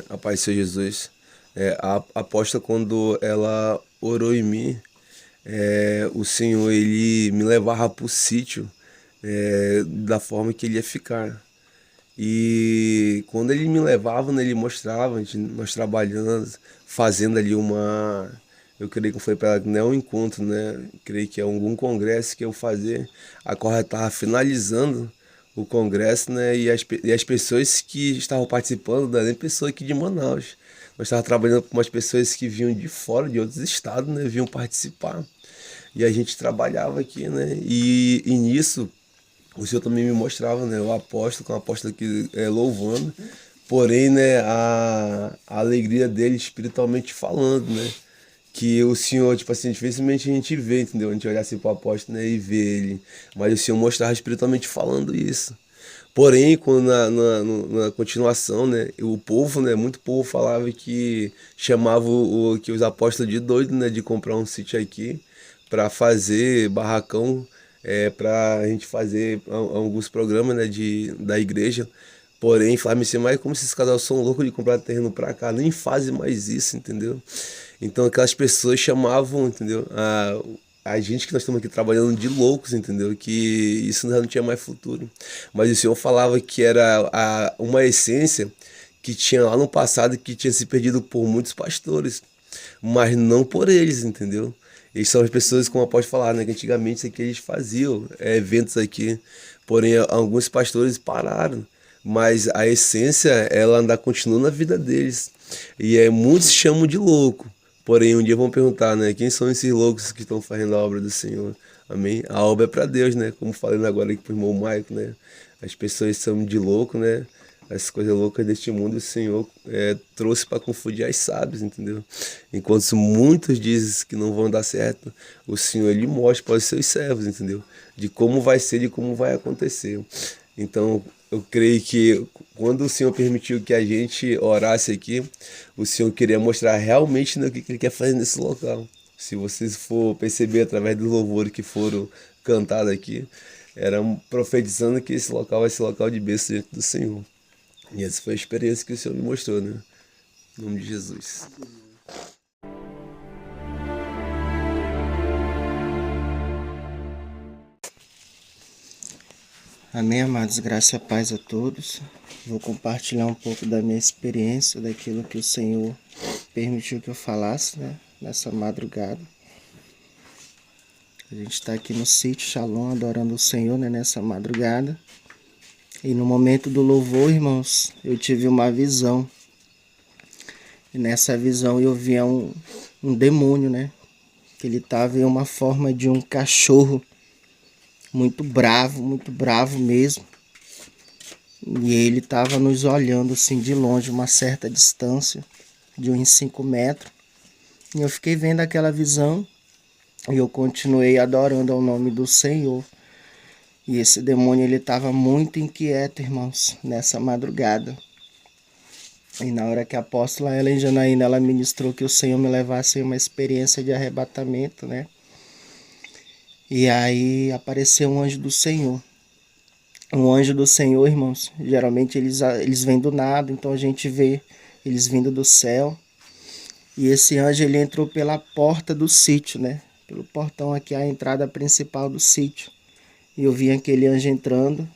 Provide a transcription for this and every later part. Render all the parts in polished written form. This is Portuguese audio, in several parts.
A paz do Senhor Jesus. A apóstola, quando ela orou em mim, o Senhor ele me levava para o sítio da forma que ele ia ficar. E quando ele me levava, né, ele mostrava, nós trabalhando, fazendo ali eu creio que foi para ela, que não é um encontro, né? Eu creio que é algum congresso que eu fazer. A qual estava finalizando o congresso, né? E as pessoas que estavam participando, não era nem pessoa aqui de Manaus. Nós estávamos trabalhando com umas pessoas que vinham de fora, de outros estados, né? Vinham participar. E a gente trabalhava aqui, né? E nisso o Senhor também me mostrava, né, o apóstolo, com o apóstolo aqui louvando, porém, né, a alegria dele espiritualmente falando, né, que o Senhor, tipo assim, dificilmente a gente vê, entendeu? A gente olhar assim pro apóstolo, né, e ver ele, mas o Senhor mostrava espiritualmente falando isso. Porém, quando na continuação, né, o povo, né, muito povo falava que chamava que os apóstolos de doido, né, de comprar um sítio aqui para fazer barracão, para a gente fazer alguns programas, né, da igreja. Porém, falava assim, mas como esses casais são loucos de comprar terreno para cá, nem fazem mais isso, entendeu? Então aquelas pessoas chamavam, entendeu? A gente que nós estamos aqui trabalhando de loucos, entendeu? Que isso já não tinha mais futuro. Mas o Senhor falava que era uma essência que tinha lá no passado que tinha se perdido por muitos pastores, mas não por eles, entendeu? Eles são as pessoas, como eu posso falar, né? Que antigamente isso aqui eles faziam eventos aqui, porém alguns pastores pararam, mas a essência ela ainda continua na vida deles. E muitos chamam de louco. Porém, um dia vão perguntar, né? Quem são esses loucos que estão fazendo a obra do Senhor? Amém? A obra é para Deus, né? Como falando agora aqui pro irmão Maico, né? As pessoas são de louco, né? As coisas loucas deste mundo o Senhor trouxe para confundir as sábias, entendeu? Enquanto muitos dizem que não vão dar certo, o Senhor ele mostra para os seus servos, entendeu? De como vai ser, de como vai acontecer. Então, eu creio que quando o Senhor permitiu que a gente orasse aqui, o Senhor queria mostrar realmente, né, o que Ele quer fazer nesse local. Se vocês for perceber através dos louvores que foram cantados aqui, eram profetizando que esse local vai ser local de bênção diante do Senhor. E essa foi a experiência que o Senhor me mostrou, né? Em nome de Jesus. Amém, amados, graça e paz a todos. Vou compartilhar um pouco da minha experiência, daquilo que o Senhor permitiu que eu falasse, né, nessa madrugada. A gente está aqui no sítio Shalom, adorando o Senhor, né, nessa madrugada. E no momento do louvor, irmãos, eu tive uma visão. E nessa visão eu via um demônio, né, que ele estava em uma forma de um cachorro, muito bravo mesmo. E ele estava nos olhando assim de longe, uma certa distância, de uns 5 metros. E eu fiquei vendo aquela visão e eu continuei adorando ao nome do Senhor. E esse demônio ele estava muito inquieto, irmãos, nessa madrugada. E na hora que a apóstola Ellen Janaína, ela ministrou que o Senhor me levasse em uma experiência de arrebatamento, né? E aí apareceu um anjo do Senhor. Um anjo do Senhor, irmãos, geralmente eles vêm do nada, então a gente vê eles vindo do céu. E esse anjo ele entrou pela porta do sítio, né? Pelo portão aqui, a entrada principal do sítio. E eu vi aquele anjo entrando,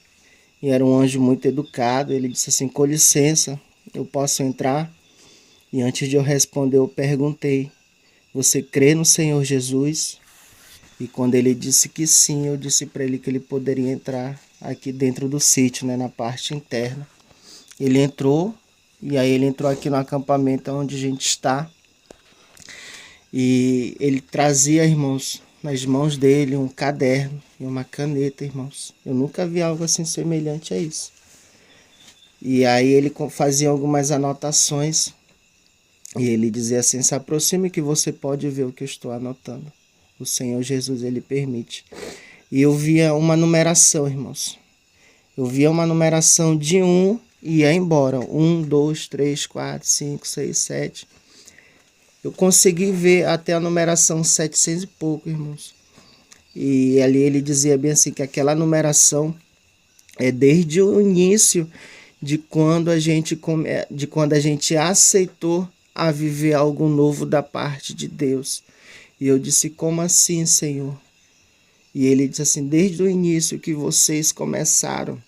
e era um anjo muito educado. Ele disse assim: com licença, eu posso entrar? E antes de eu responder, eu perguntei: você crê no Senhor Jesus? E quando ele disse que sim, eu disse para ele que ele poderia entrar aqui dentro do sítio, né, na parte interna. Ele entrou, e aí ele entrou aqui no acampamento onde a gente está. E ele trazia, irmãos, nas mãos dele um caderno e uma caneta, irmãos. Eu nunca vi algo assim semelhante a isso. E aí ele fazia algumas anotações. E ele dizia assim: se aproxime que você pode ver o que eu estou anotando. O Senhor Jesus, ele permite. E eu via uma numeração, irmãos. Eu via uma numeração de 1 e ia embora. 1, 2, 3, 4, 5, 6, 7. Eu consegui ver até a numeração 700 e pouco, irmãos. E ali ele dizia bem assim, que aquela numeração é desde o início de quando a gente aceitou a viver algo novo da parte de Deus. E eu disse: como assim, Senhor? E ele disse assim: desde o início que vocês começaram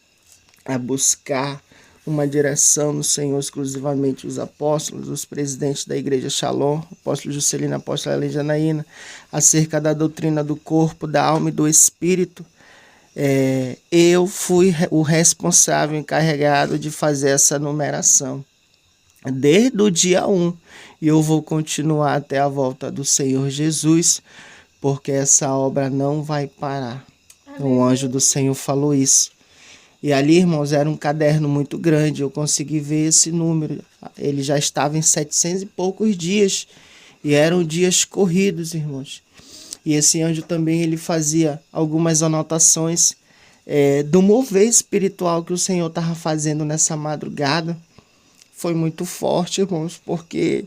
a buscar uma direção no Senhor, exclusivamente os apóstolos, os presidentes da igreja Shalom, apóstolo Juscelino, apóstola Helena Janaína, acerca da doutrina do corpo, da alma e do espírito, eu fui o responsável, encarregado de fazer essa numeração desde o dia 1, e eu vou continuar até a volta do Senhor Jesus, porque essa obra não vai parar. O anjo do Senhor falou isso. E ali, irmãos, era um caderno muito grande, eu consegui ver esse número. Ele já estava em 700 e poucos dias, e eram dias corridos, irmãos. E esse anjo também, ele fazia algumas anotações do mover espiritual que o Senhor estava fazendo nessa madrugada. Foi muito forte, irmãos, porque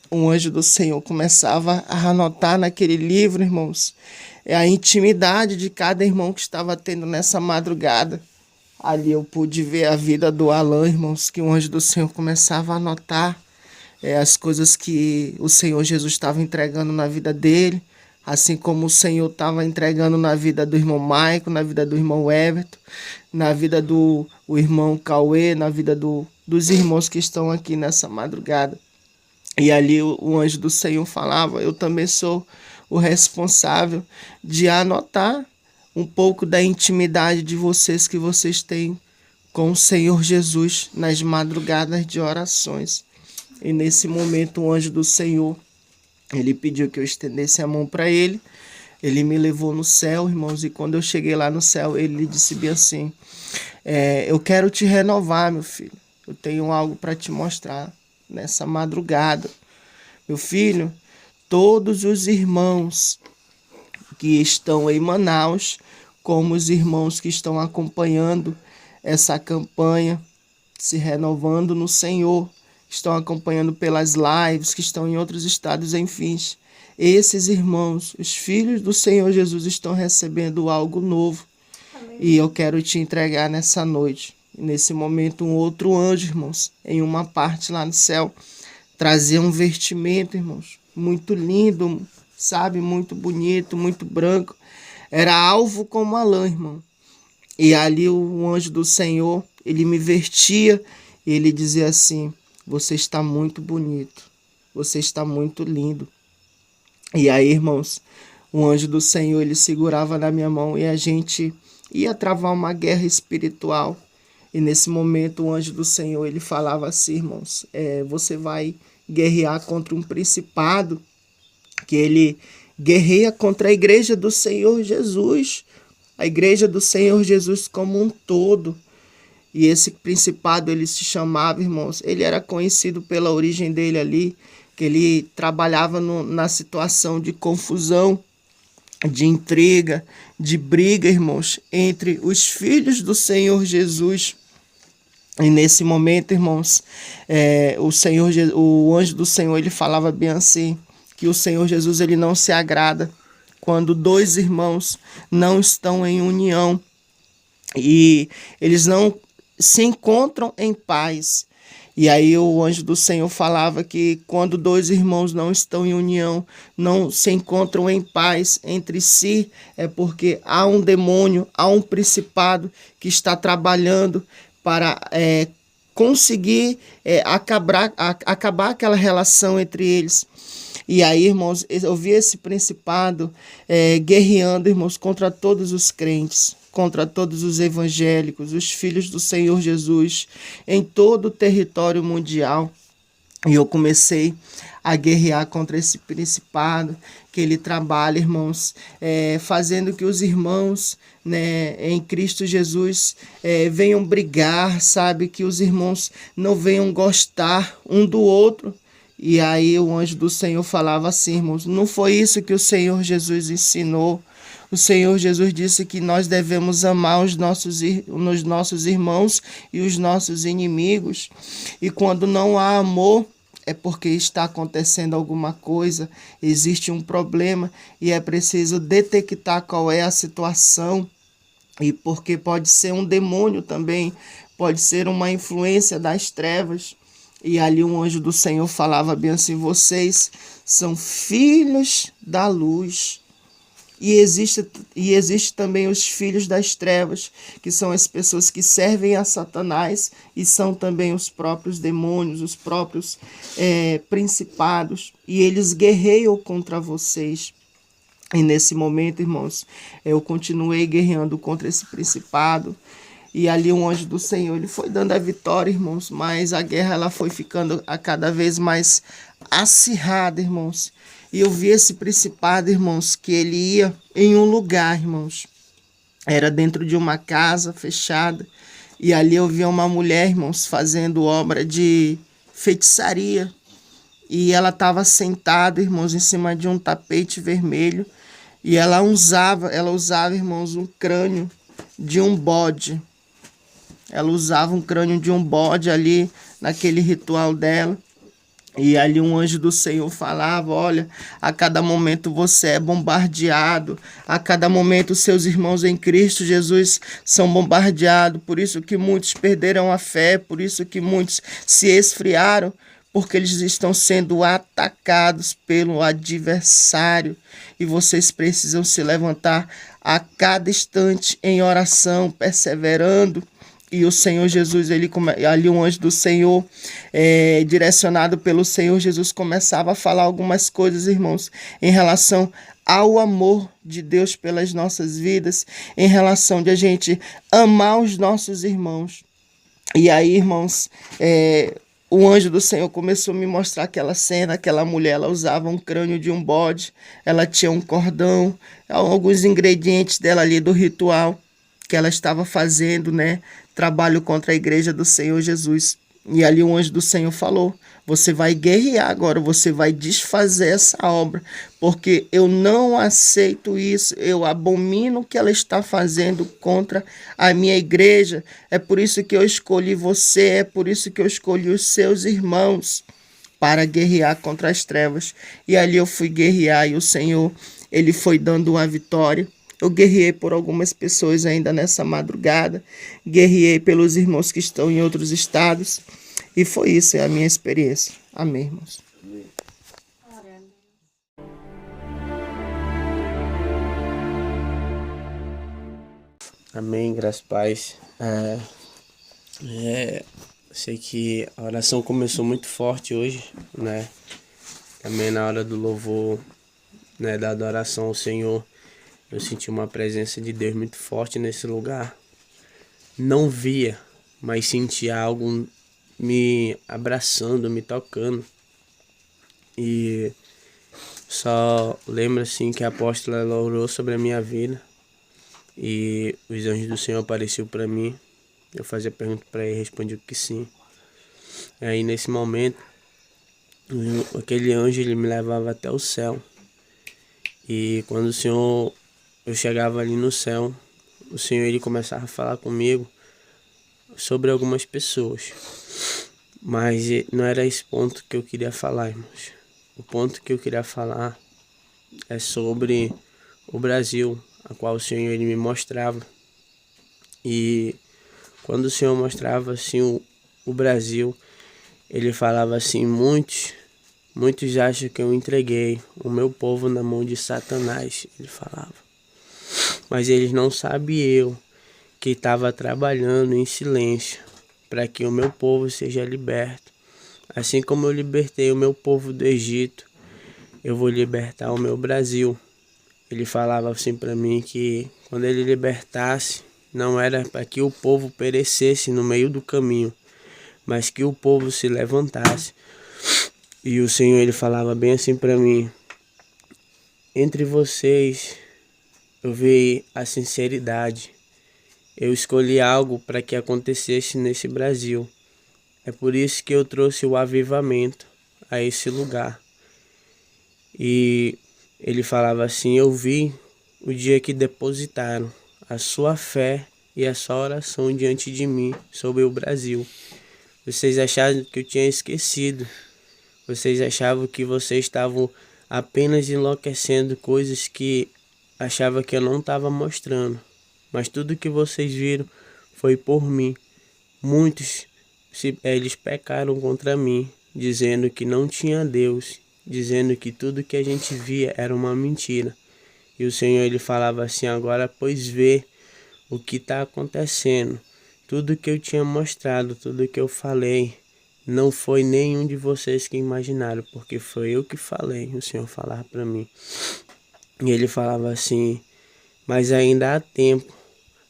o anjo do Senhor começava a anotar naquele livro, irmãos, a intimidade de cada irmão que estava tendo nessa madrugada. Ali eu pude ver a vida do Alan, irmãos, que o anjo do Senhor começava a anotar as coisas que o Senhor Jesus estava entregando na vida dele, assim como o Senhor estava entregando na vida do irmão Maico, na vida do irmão Everton, na vida do irmão Cauê, na vida dos irmãos que estão aqui nessa madrugada. E ali o anjo do Senhor falava: eu também sou o responsável de anotar um pouco da intimidade de vocês que vocês têm com o Senhor Jesus nas madrugadas de orações. E nesse momento o anjo do Senhor, ele pediu que eu estendesse a mão para ele. Ele me levou no céu, irmãos, e quando eu cheguei lá no céu, ele disse bem assim: eu quero te renovar, meu filho. Eu tenho algo para te mostrar nessa madrugada. Meu filho, todos os irmãos que estão em Manaus, como os irmãos que estão acompanhando essa campanha, se renovando no Senhor, estão acompanhando pelas lives, que estão em outros estados, enfim. Esses irmãos, os filhos do Senhor Jesus, estão recebendo algo novo. Amém. E eu quero te entregar nessa noite. Nesse momento, um outro anjo, irmãos, em uma parte lá no céu, trazia um vestimento, irmãos, muito lindo, sabe, muito bonito, muito branco. Era alvo como a lã, irmão. E ali o anjo do Senhor, ele me vestia e ele dizia assim: você está muito bonito, você está muito lindo. E aí, irmãos, o anjo do Senhor, ele segurava na minha mão e a gente ia travar uma guerra espiritual. E nesse momento o anjo do Senhor, ele falava assim: irmãos, você vai guerrear contra um principado, que ele guerreia contra a igreja do Senhor Jesus, a igreja do Senhor Jesus como um todo. E esse principado, ele se chamava, irmãos, ele era conhecido pela origem dele ali, que ele trabalhava na situação de confusão, de intriga, de briga, irmãos, entre os filhos do Senhor Jesus. E nesse momento, irmãos, o anjo do Senhor, ele falava bem assim, que o Senhor Jesus, ele não se agrada quando dois irmãos não estão em união e eles não se encontram em paz. E aí o anjo do Senhor falava que quando dois irmãos não estão em união, não se encontram em paz entre si, é porque há um demônio, há um principado que está trabalhando para conseguir acabar aquela relação entre eles. E aí, irmãos, eu vi esse principado guerreando, irmãos, contra todos os crentes, contra todos os evangélicos, os filhos do Senhor Jesus, em todo o território mundial. E eu comecei a guerrear contra esse principado, que ele trabalha, irmãos, fazendo que os irmãos, né, em Cristo Jesus venham brigar, sabe? Que os irmãos não venham gostar um do outro. E aí o anjo do Senhor falava assim, irmãos, não foi isso que o Senhor Jesus ensinou. O Senhor Jesus disse que nós devemos amar os nossos irmãos e os nossos inimigos. E quando não há amor, é porque está acontecendo alguma coisa, existe um problema e é preciso detectar qual é a situação. E porque pode ser um demônio também, pode ser uma influência das trevas. E ali um anjo do Senhor falava bem assim: vocês são filhos da luz. E existe também os filhos das trevas, que são as pessoas que servem a Satanás e são também os próprios demônios, os próprios principados. E eles guerreiam contra vocês. E nesse momento, irmãos, eu continuei guerreando contra esse principado. E ali um anjo do Senhor, ele foi dando a vitória, irmãos. Mas a guerra ela foi ficando a cada vez mais acirrada, irmãos. E eu vi esse principado, irmãos, que ele ia em um lugar, irmãos. Era dentro de uma casa fechada. E ali eu via uma mulher, irmãos, fazendo obra de feitiçaria. E ela estava sentada, irmãos, em cima de um tapete vermelho. E ela usava, irmãos, um crânio de um bode. Ela usava um crânio de um bode ali naquele ritual dela. E ali um anjo do Senhor falava: olha, a cada momento você é bombardeado, a cada momento seus irmãos em Cristo Jesus são bombardeados, por isso que muitos perderam a fé, por isso que muitos se esfriaram, porque eles estão sendo atacados pelo adversário. E vocês precisam se levantar a cada instante em oração, perseverando. E o Senhor Jesus, ali um anjo do Senhor, direcionado pelo Senhor Jesus, começava a falar algumas coisas, irmãos, em relação ao amor de Deus pelas nossas vidas, em relação de a gente amar os nossos irmãos. E aí, irmãos, o anjo do Senhor começou a me mostrar aquela cena, aquela mulher, ela usava um crânio de um bode, ela tinha um cordão, alguns ingredientes dela ali do ritual que ela estava fazendo, né? Trabalho contra a igreja do Senhor Jesus. E ali o anjo do Senhor falou: você vai guerrear agora, você vai desfazer essa obra, porque eu não aceito isso, eu abomino o que ela está fazendo contra a minha igreja. É por isso que eu escolhi você, é por isso que eu escolhi os seus irmãos para guerrear contra as trevas. E ali eu fui guerrear e o Senhor, ele foi dando uma vitória. Eu guerreei por algumas pessoas ainda nessa madrugada, guerreei pelos irmãos que estão em outros estados, e foi isso, é a minha experiência. Amém, irmãos. Amém, graças a paz. Sei que a oração começou muito forte hoje, né? Também na hora do louvor, né, da adoração ao Senhor, eu senti uma presença de Deus muito forte nesse lugar. Não via, mas sentia algo me abraçando, me tocando. E só lembro assim que a apóstola ela orou sobre a minha vida. E os anjos do Senhor apareciam para mim. Eu fazia pergunta para ele, respondia que sim. E aí nesse momento, aquele anjo ele me levava até o céu. E quando eu chegava ali no céu, o Senhor ele começava a falar comigo sobre algumas pessoas. Mas não era esse ponto que eu queria falar, irmãos. O ponto que eu queria falar é sobre o Brasil, a qual o Senhor ele me mostrava. E quando o Senhor mostrava assim o Brasil, ele falava assim: muitos acham que eu entreguei o meu povo na mão de Satanás, ele falava. Mas eles não sabem eu que estava trabalhando em silêncio para que o meu povo seja liberto. Assim como eu libertei o meu povo do Egito, eu vou libertar o meu Brasil. Ele falava assim para mim que quando ele libertasse, não era para que o povo perecesse no meio do caminho, mas que o povo se levantasse. E o Senhor ele falava bem assim para mim: entre vocês eu vi a sinceridade. Eu escolhi algo para que acontecesse nesse Brasil. É por isso que eu trouxe o avivamento. a esse lugar. E ele falava assim: eu vi o dia que depositaram a sua fé e a sua oração diante de mim sobre o Brasil. Vocês achavam que eu tinha esquecido. Vocês achavam que vocês estavam apenas enlouquecendo coisas que achava que eu não estava mostrando. Mas tudo que vocês viram foi por mim. Muitos, eles pecaram contra mim, dizendo que não tinha Deus, dizendo que tudo que a gente via era uma mentira. E o Senhor, ele falava assim: agora pois vê o que está acontecendo. Tudo que eu tinha mostrado, tudo que eu falei, não foi nenhum de vocês que imaginaram, porque foi eu que falei. O Senhor falava para mim. E ele falava assim: mas ainda há tempo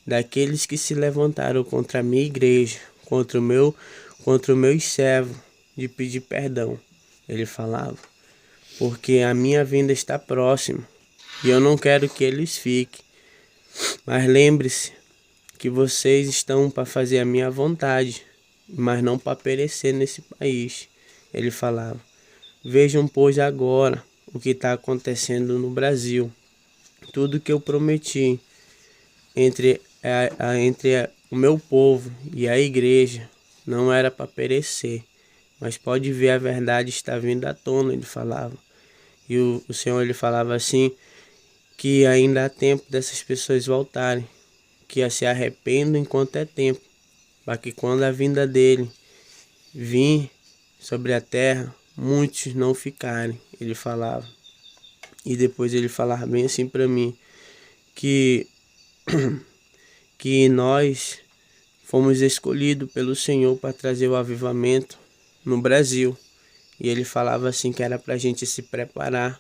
daqueles que se levantaram contra a minha igreja, contra os meus servos, de pedir perdão. Ele falava, porque a minha vinda está próxima e eu não quero que eles fiquem. Mas lembre-se que vocês estão para fazer a minha vontade, mas não para perecer nesse país. Ele falava, vejam pois agora o que está acontecendo no Brasil. Tudo que eu prometi entre o meu povo e a igreja não era para perecer, mas pode ver, a verdade está vindo à tona, ele falava. E o Senhor, ele falava assim, que ainda há tempo dessas pessoas voltarem, que se arrependam enquanto é tempo, para que quando a vinda dele vir sobre a terra, muitos não ficarem, ele falava. E depois ele falava bem assim para mim, que nós fomos escolhidos pelo Senhor para trazer o avivamento no Brasil. E ele falava assim que era para a gente se preparar,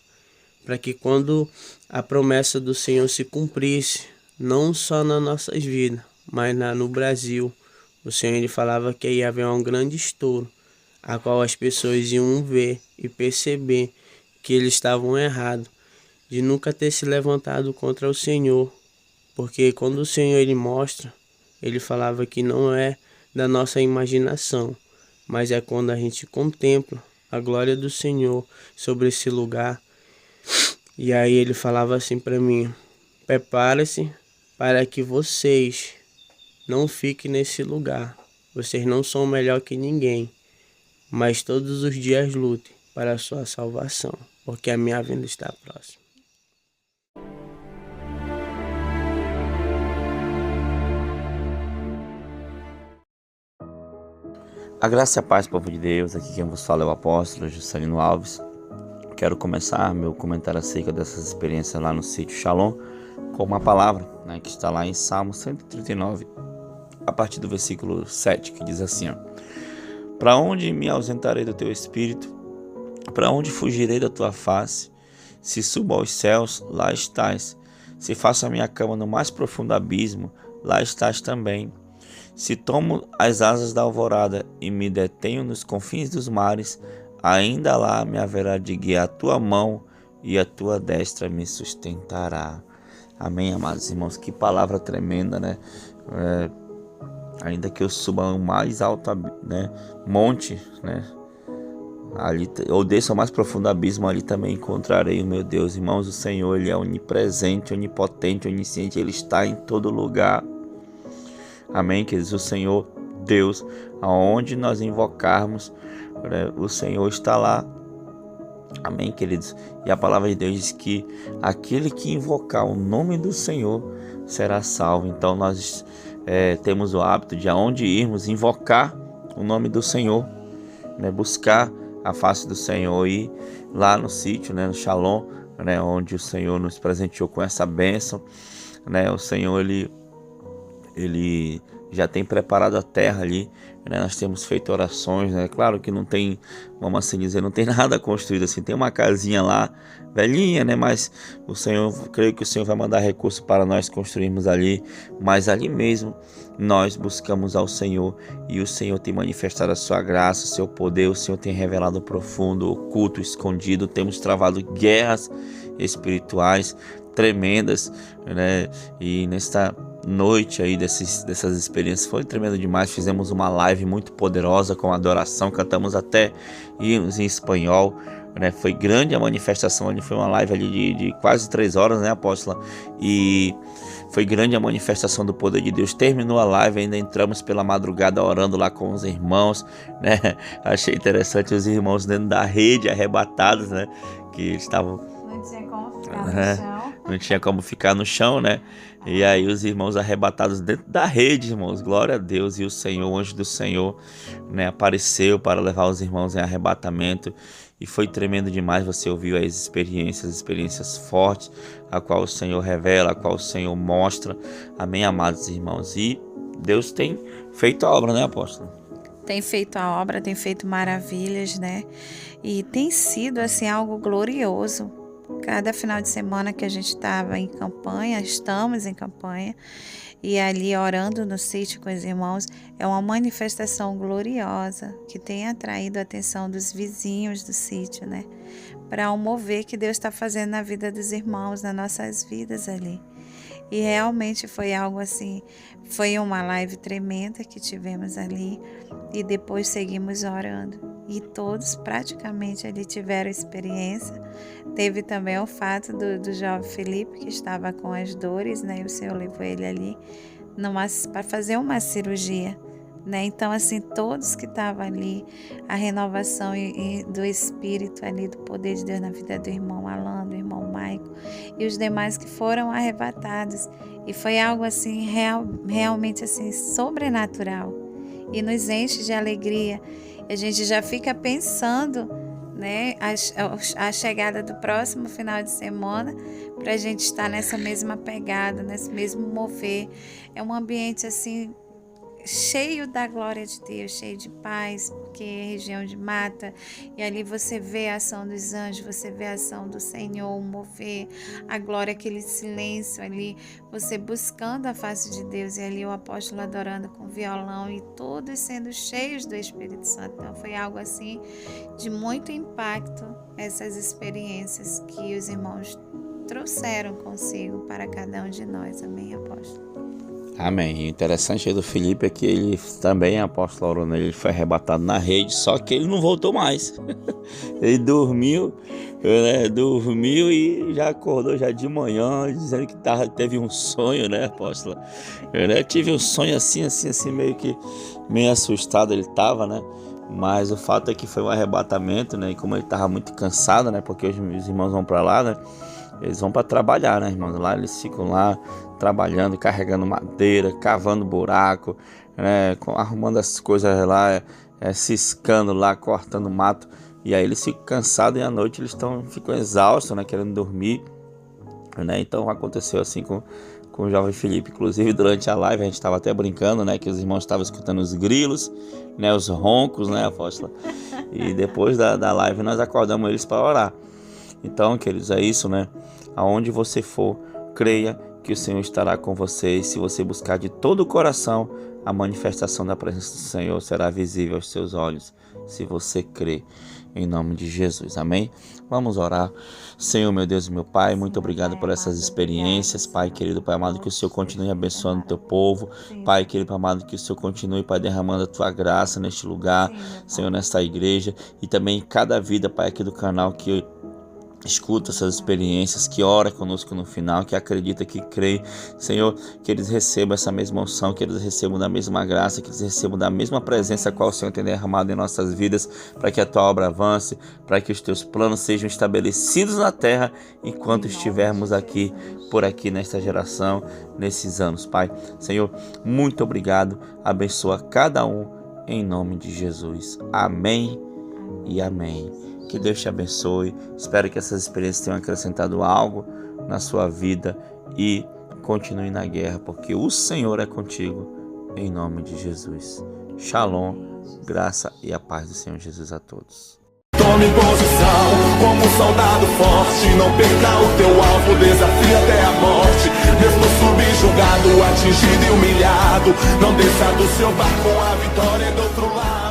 para que quando a promessa do Senhor se cumprisse, não só nas nossas vidas, mas no Brasil, o Senhor, ele falava que ia haver um grande estouro, a qual as pessoas iam ver e perceber que eles estavam errados, de nunca ter se levantado contra o Senhor. Porque quando o Senhor, ele mostra, ele falava que não é da nossa imaginação, mas é quando a gente contempla a glória do Senhor sobre esse lugar. E aí ele falava assim para mim, prepare-se para que vocês não fiquem nesse lugar. Vocês não são melhor que ninguém, mas todos os dias lutem para a sua salvação, porque a minha vinda está próxima. A graça e a paz, povo de Deus, aqui quem vos fala é o apóstolo Juscelino Alves. Quero começar meu comentário acerca dessas experiências lá no sítio Shalom com uma palavra, que está lá em Salmo 139, a partir do versículo 7, que diz assim: para onde me ausentarei do teu espírito? Para onde fugirei da tua face? Se subo aos céus, lá estás. Se faço a minha cama no mais profundo abismo, lá estás também. Se tomo as asas da alvorada e me detenho nos confins dos mares, ainda lá me haverá de guiar a tua mão e a tua destra me sustentará. Amém, amados irmãos? Que palavra tremenda, né? Ainda que eu suba ao mais alto monte, ali, ou desça ao mais profundo abismo, ali também encontrarei o meu Deus. Irmãos, o Senhor, ele é onipresente, onipotente, onisciente, ele está em todo lugar. Amém, queridos? O Senhor Deus, aonde nós invocarmos, o Senhor está lá. Amém, queridos? E a palavra de Deus diz que aquele que invocar o nome do Senhor será salvo. Então nós temos o hábito de, aonde irmos, invocar o nome do Senhor, buscar a face do Senhor. E lá no sítio, no Shalom, onde o Senhor nos presenteou com essa bênção, o Senhor, ele já tem preparado a terra ali, nós temos feito orações, claro que não tem, vamos assim dizer, não tem nada construído assim, tem uma casinha lá, velhinha, mas o Senhor, creio que o Senhor vai mandar recurso para nós construirmos ali, mas ali mesmo nós buscamos ao Senhor e o Senhor tem manifestado a sua graça, o seu poder, o Senhor tem revelado o profundo, oculto, escondido, temos travado guerras espirituais tremendas, e noite aí dessas experiências foi tremendo demais. Fizemos uma live muito poderosa com adoração, cantamos até hinos em espanhol, né? Foi grande a manifestação ali, foi uma live ali de quase 3 horas, né, apóstola? E foi grande a manifestação do poder de Deus. Terminou a live, ainda entramos pela madrugada orando lá com os irmãos, né? Achei interessante os irmãos dentro da rede, arrebatados, né? Que estavam... Não tinha como ficar no chão. Não tinha como ficar no chão, né? E aí os irmãos arrebatados dentro da rede, irmãos. Glória a Deus. E o Senhor, o anjo do Senhor, né, apareceu para levar os irmãos em arrebatamento. E foi tremendo demais. Você ouviu as experiências fortes, a qual o Senhor revela, a qual o Senhor mostra. Amém, amados irmãos. E Deus tem feito a obra, né, apóstolo? Tem feito a obra, tem feito maravilhas, né? E tem sido, assim, algo glorioso. Cada final de semana que a gente estava em campanha, estamos em campanha, e ali orando no sítio com os irmãos, é uma manifestação gloriosa que tem atraído a atenção dos vizinhos do sítio, né? Para o mover que Deus está fazendo na vida dos irmãos, nas nossas vidas ali. E realmente foi algo assim, foi uma live tremenda que tivemos ali e depois seguimos orando. E todos praticamente ali tiveram experiência. Teve também o fato do jovem Felipe que estava com as dores, né? E o Senhor levou ele ali para fazer uma cirurgia, né? Então, assim, todos que estavam ali, a renovação do Espírito ali, do poder de Deus na vida do irmão Alan, do irmão Maico e os demais que foram arrebatados. E foi algo assim, realmente assim, sobrenatural. E nos enche de alegria. A gente já fica pensando, né, a chegada do próximo final de semana, para a gente estar nessa mesma pegada, nesse mesmo mover. É um ambiente assim, cheio da glória de Deus, cheio de paz, porque é região de mata, e ali você vê a ação dos anjos, você vê a ação do Senhor, o mover, a glória, aquele silêncio ali, você buscando a face de Deus, e ali o apóstolo adorando com violão, e todos sendo cheios do Espírito Santo. Então foi algo assim, de muito impacto, essas experiências que os irmãos trouxeram consigo para cada um de nós. Amém, apóstolo? Amém. E o interessante aí do Felipe é que ele também, apóstolo Aurônio, ele foi arrebatado na rede, só que ele não voltou mais. Ele dormiu, né? Dormiu e já acordou já de manhã, dizendo que teve um sonho, né, apóstolo? Eu tive um sonho assim, meio assustado ele estava, né? Mas o fato é que foi um arrebatamento, né? E como ele estava muito cansado, né? Porque os irmãos vão para lá, né? Eles vão para trabalhar, né, irmãos? Lá eles ficam lá trabalhando, carregando madeira, cavando buraco, né, arrumando as coisas lá, ciscando lá, cortando mato. E aí eles ficam cansados e à noite eles ficam exaustos, né, querendo dormir, né? Então aconteceu assim com o jovem Felipe. Inclusive durante a live a gente estava até brincando, né, que os irmãos estavam escutando os grilos, né, os roncos, né, apóstola? E depois da live nós acordamos eles para orar. Então, queridos, é isso, né? Aonde você for, creia que o Senhor estará com você. E se você buscar de todo o coração, a manifestação da presença do Senhor será visível aos seus olhos, se você crê, em nome de Jesus. Amém? Vamos orar. Senhor, meu Deus e meu Pai, muito obrigado por essas experiências. Pai querido, Pai amado, que o Senhor continue abençoando o teu povo. Pai querido, Pai amado, que o Senhor continue, Pai, derramando a tua graça neste lugar, Senhor, nesta igreja. E também em cada vida, Pai, aqui do canal que escuta essas experiências, que ora conosco no final, que acredita, que crê, Senhor, que eles recebam essa mesma unção, que eles recebam da mesma graça, que eles recebam da mesma presença a qual o Senhor tem derramado em nossas vidas, para que a tua obra avance, para que os teus planos sejam estabelecidos na terra, enquanto estivermos aqui, por aqui nesta geração, nesses anos, Pai. Senhor, muito obrigado, abençoa cada um, em nome de Jesus. Amém e amém. Que Deus te abençoe. Espero que essas experiências tenham acrescentado algo na sua vida e continue na guerra, porque o Senhor é contigo, em nome de Jesus. Shalom, graça e a paz do Senhor Jesus a todos. Tome posição como um soldado forte, não perca o teu alvo, desafie até a morte. Mesmo subjugado, atingido e humilhado, não desça do seu barco, a vitória é do outro lado.